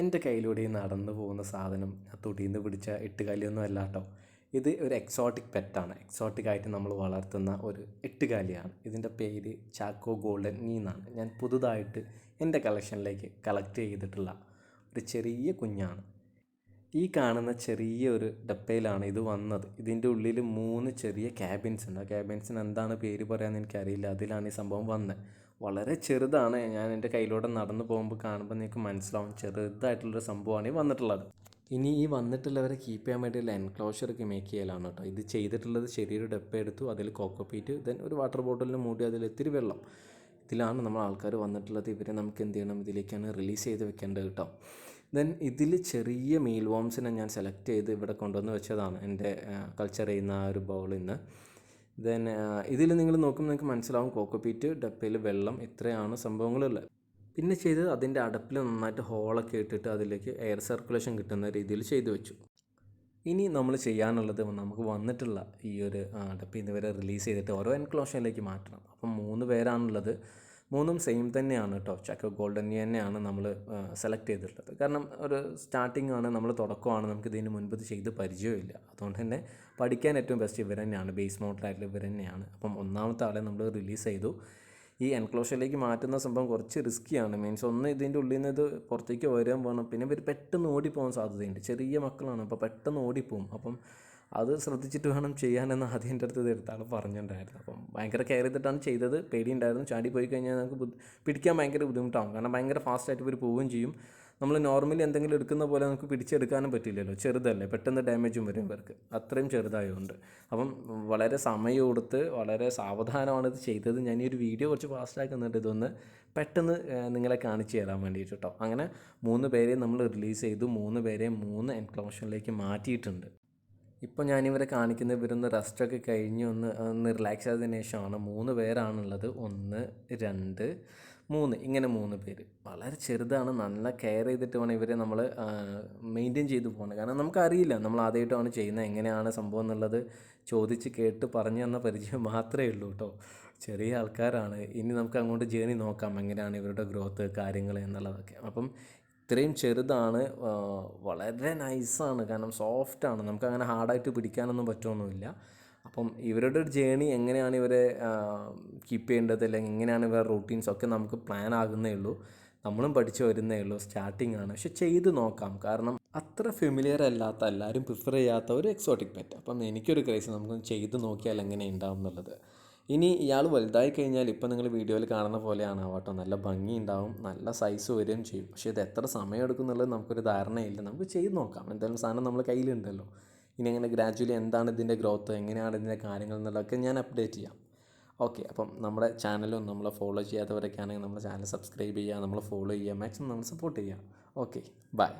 എൻ്റെ കയ്യിലൂടെ ഈ നടന്നു പോകുന്ന സാധനം തൊടിയിൽ നിന്ന് പിടിച്ച എട്ടുകാലിയൊന്നും അല്ല കേട്ടോ. ഇത് ഒരു എക്സോട്ടിക് പെറ്റാണ്. എക്സോട്ടിക്കായിട്ട് നമ്മൾ വളർത്തുന്ന ഒരു എട്ടുകാലിയാണ്. ഇതിൻ്റെ പേര് ചാക്കോ ഗോൾഡൻ നീ എന്നാണ്. ഞാൻ പുതുതായിട്ട് എൻ്റെ കളക്ഷനിലേക്ക് കളക്ട് ചെയ്തിട്ടുള്ള ഒരു ചെറിയ കുഞ്ഞാണ്. ഈ കാണുന്ന ചെറിയൊരു ഡപ്പയിലാണ് ഇത് വന്നത്. ഇതിൻ്റെ ഉള്ളിൽ 3 ചെറിയ ക്യാബിൻസ് ഉണ്ട്. ആ ക്യാബിൻസിന് എന്താണ് പേര് പറയാമെന്ന് എനിക്കറിയില്ല. അതിലാണ് ഈ സംഭവം വന്നത്. വളരെ ചെറുതാണ്. ഞാൻ എൻ്റെ കയ്യിലൂടെ നടന്നു പോകുമ്പോൾ കാണുമ്പോൾ നിങ്ങൾക്ക് മനസ്സിലാവും ചെറുതായിട്ടുള്ളൊരു സംഭവമാണ് ഈ വന്നിട്ടുള്ളത്. ഇനി ഈ വന്നിട്ടുള്ളവരെ കീപ്പ് ചെയ്യാൻ വേണ്ടിയുള്ള എൻക്ലോഷറൊക്കെ മേക്ക് ചെയ്യലാണ് കേട്ടോ. ഇത് ചെയ്തിട്ടുള്ളത് ചെറിയൊരു ഡപ്പ എടുത്തു, അതിൽ കോക്കോപ്പീറ്റ്, ദെൻ ഒരു വാട്ടർ ബോട്ടിലിൽ മൂടി അതിൽ ഇത്തിരി വെള്ളം. ഇതിലാണ് നമ്മൾ ആൾക്കാർ വന്നിട്ടുള്ളത്. ഇവരെ നമുക്ക് എന്ത് ചെയ്യണം, ഇതിലേക്കാണ് റിലീസ് ചെയ്ത് വെക്കേണ്ടത് കേട്ടോ. ദെൻ ഇതിൽ ചെറിയ മീൽ വോംസിനെ ഞാൻ സെലക്ട് ചെയ്ത് ഇവിടെ കൊണ്ടുവന്ന് വെച്ചതാണ് എൻ്റെ കൾച്ചർ ചെയ്യുന്ന ആ ഒരു ബൗളിൽ നിന്ന്. ദെൻ ഇതിൽ നിങ്ങൾ നോക്കുമ്പോൾ നിങ്ങൾക്ക് മനസ്സിലാവും കോക്കോപ്പീറ്റ്, ഡപ്പയിൽ വെള്ളം, ഇത്രയാണ് സംഭവങ്ങളുള്ളത്. പിന്നെ ചെയ്തത് അതിൻ്റെ അടപ്പിൽ നന്നായിട്ട് ഹോളൊക്കെ ഇട്ടിട്ട് അതിലേക്ക് എയർ സർക്കുലേഷൻ കിട്ടുന്ന രീതിയിൽ ചെയ്തു വെച്ചു. ഇനി നമ്മൾ ചെയ്യാനുള്ളത് നമുക്ക് വന്നിട്ടുള്ള ഈ ഒരു അടപ്പിൽ നിന്ന് വരെ റിലീസ് ചെയ്തിട്ട് ഓരോ എൻക്ലോഷനിലേക്ക് മാറ്റണം. അപ്പം 3 പേരാണുള്ളത്. 3ഉം സെയിം തന്നെയാണ് കേട്ടോ. ചാക്കോ ഗോൾഡൻ തന്നെയാണ് നമ്മൾ സെലക്ട് ചെയ്തിട്ടുള്ളത്. കാരണം ഒരു സ്റ്റാർട്ടിംഗ് ആണ്, നമ്മൾ തുടക്കമാണ്, നമുക്ക് ഇതിന് മുൻപ് ഇത് ചെയ്ത് പരിചയമില്ല. അതുകൊണ്ട് തന്നെ പഠിക്കാൻ ഏറ്റവും ബെസ്റ്റ് ഇവർ തന്നെയാണ്, ബേസ് മോഡലായിട്ടുള്ള ഇവർ തന്നെയാണ്. അപ്പം 1ാമത്തെ ആളെ നമ്മൾ റിലീസ് ചെയ്തു. ഈ എൻക്ലോഷറിലേക്ക് മാറ്റുന്ന സംഭവം കുറച്ച് റിസ്ക്കിയാണ്. മീൻസ് ഒന്ന് ഇതിൻ്റെ ഉള്ളിൽ നിന്ന് ഇത് പുറത്തേക്ക് വരാൻ പോകണം. പിന്നെ ഇവർ പെട്ടെന്ന് ഓടിപ്പോകാൻ സാധ്യതയുണ്ട്. ചെറിയ മക്കളാണ്, അപ്പോൾ പെട്ടെന്ന് ഓടിപ്പോവും. അപ്പം അത് ശ്രദ്ധിച്ചിട്ട് വേണം ചെയ്യാനെന്ന് ആദ്യം എൻ്റെ അടുത്ത് എടുത്ത ആൾ പറഞ്ഞിട്ടുണ്ടായിരുന്നു. അപ്പം ഭയങ്കര കെയർ ചെയ്തിട്ടാണ് ചെയ്തത്. പേടിയുണ്ടായിരുന്നു, ചാടി പോയി കഴിഞ്ഞാൽ നമുക്ക് പിടിക്കാൻ ഭയങ്കര ബുദ്ധിമുട്ടാകും. കാരണം ഭയങ്കര ഫാസ്റ്റായിട്ട് ഇവർ പോവുകയും ചെയ്യും. നമ്മൾ നോർമലി എന്തെങ്കിലും എടുക്കുന്ന പോലെ നമുക്ക് പിടിച്ചെടുക്കാനും പറ്റില്ലല്ലോ, ചെറുതല്ലേ, പെട്ടെന്ന് ഡാമേജും വരും ഇവർക്ക്, അത്രയും ചെറുതായതുകൊണ്ട്. അപ്പം വളരെ സമയം കൊടുത്ത് വളരെ സാവധാനമാണ് ഇത് ചെയ്തത്. ഞാൻ ഈ ഒരു വീഡിയോ കുറച്ച് ഫാസ്റ്റാക്കുന്നുണ്ട്, ഇതൊന്ന് പെട്ടെന്ന് നിങ്ങളെ കാണിച്ചു തരാൻ വേണ്ടിയിട്ട് കേട്ടോ. അങ്ങനെ 3 പേരെയും നമ്മൾ റിലീസ് ചെയ്തു. 3 പേരെയും 3 എൻക്ലോഷനിലേക്ക് മാറ്റിയിട്ടുണ്ട്. ഇപ്പോൾ ഞാനിവരെ കാണിക്കുന്നത് ഇവരൊന്ന് റെസ്റ്റൊക്കെ കഴിഞ്ഞ് ഒന്ന് റിലാക്സ് ആയതിനു ശേഷമാണ്. 3 പേരാണുള്ളത്. 1, 2, 3, ഇങ്ങനെ 3 പേര്. വളരെ ചെറുതാണ്. നല്ല കെയർ ചെയ്തിട്ട് വേണം ഇവരെ നമ്മൾ മെയിൻറ്റെയിൻ ചെയ്ത് പോകണം. കാരണം നമുക്കറിയില്ല, നമ്മൾ ആദ്യമായിട്ടാണ് ചെയ്യുന്നത്, എങ്ങനെയാണ് സംഭവം എന്നുള്ളത് ചോദിച്ച് കേട്ട് പറഞ്ഞു തന്ന പരിചയം മാത്രമേ ഉള്ളൂ കേട്ടോ. ചെറിയ ആൾക്കാരാണ്. ഇനി നമുക്ക് അങ്ങോട്ട് ജേണി നോക്കാം, എങ്ങനെയാണ് ഇവരുടെ ഗ്രോത്ത് കാര്യങ്ങൾ എന്നുള്ളതൊക്കെ. അപ്പം ഇത്രയും ചെറുതാണ്, വളരെ നൈസാണ്. കാരണം സോഫ്റ്റാണ്, നമുക്കങ്ങനെ ഹാർഡായിട്ട് പിടിക്കാനൊന്നും പറ്റുമൊന്നുമില്ല. അപ്പം ഇവരുടെ ഒരു ജേണി എങ്ങനെയാണ് ഇവരെ കീപ്പ് ചെയ്യേണ്ടത്, അല്ലെങ്കിൽ എങ്ങനെയാണ് ഇവരുടെ റൂട്ടീൻസൊക്കെ നമുക്ക് പ്ലാൻ ആകുന്നേ ഉള്ളൂ. നമ്മളും പഠിച്ചു വരുന്നേ ഉള്ളൂ, സ്റ്റാർട്ടിംഗ് ആണ്. പക്ഷെ ചെയ്ത് നോക്കാം. കാരണം അത്ര ഫെമിലിയർ അല്ലാത്ത, എല്ലാവരും പ്രിഫർ ചെയ്യാത്ത ഒരു എക്സോട്ടിക് പെറ്റ്. അപ്പം എനിക്കൊരു ക്രേസ്, നമുക്കൊന്ന് ചെയ്ത് നോക്കിയാൽ എങ്ങനെ ഉണ്ടാവും എന്നുള്ളത്. ഇനി ഇയാൾ വലുതായി കഴിഞ്ഞാൽ ഇപ്പം നിങ്ങൾ വീഡിയോയിൽ കാണുന്ന പോലെയാണ് ആവട്ടോ, നല്ല ഭംഗി ഉണ്ടാവും, നല്ല സൈസ് വരികയും ചെയ്യും. പക്ഷേ ഇത് എത്ര സമയം എടുക്കും എന്നുള്ളത് നമുക്കൊരു ധാരണയില്ല. നമുക്ക് ചെയ്ത് നോക്കാം. എന്തായാലും സാധനം നമ്മൾ കയ്യിലുണ്ടല്ലോ. ഇനി അങ്ങനെ ഗ്രാജുവലി എന്താണ് ഇതിൻ്റെ ഗ്രോത്ത്, എങ്ങനെയാണ് ഇതിൻ്റെ കാര്യങ്ങൾ എന്നുള്ളതൊക്കെ ഞാൻ അപ്ഡേറ്റ് ചെയ്യാം. ഓക്കെ, അപ്പം നമ്മുടെ ചാനലും നമ്മളെ ഫോളോ ചെയ്യാത്തവരൊക്കെ ആണെങ്കിൽ നമ്മുടെ ചാനൽ സബ്സ്ക്രൈബ് ചെയ്യുക, നമ്മൾ ഫോളോ ചെയ്യുക, മാക്സിമം നമ്മൾ സപ്പോർട്ട് ചെയ്യുക. Okay, by.